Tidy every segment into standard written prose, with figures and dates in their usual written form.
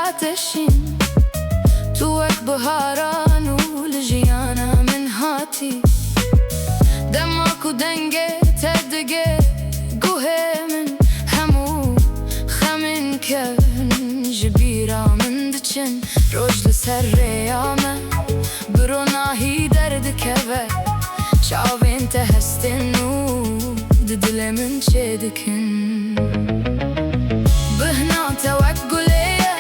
آتشین تو وەک بهاران و لە ژیانە من هاتی دەماک و دەنگێ تەردەگێ گوهێ من هەموو خەمن کەن ji bîra min diçin roj li ser rêya me bi ronahî derdikeve çavên te hestin û di dilê min çê dikin bihna te wek gulê ye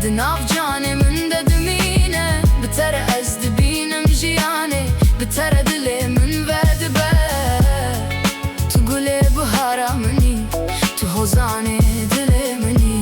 di nav canê min de dimîne bi te re ez dibînim jiyanê bi te re dilê min vedibe tu gulê bihara minî tu hozanê dilê minî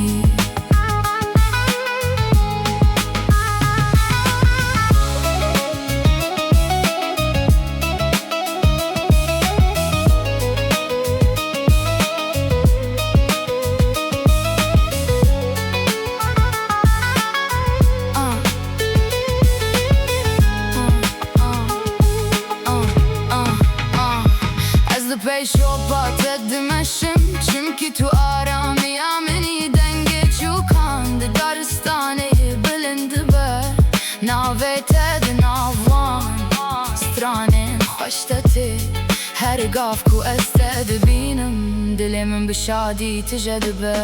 پێشۆپا تە دمەشم چونکی تو ئارامییا منی دەنگێ چووکان di daristanê bilind be navê te di navwan stranên xweş te tê her gav ku ez te dibînim dilê min bi şadî tije dibe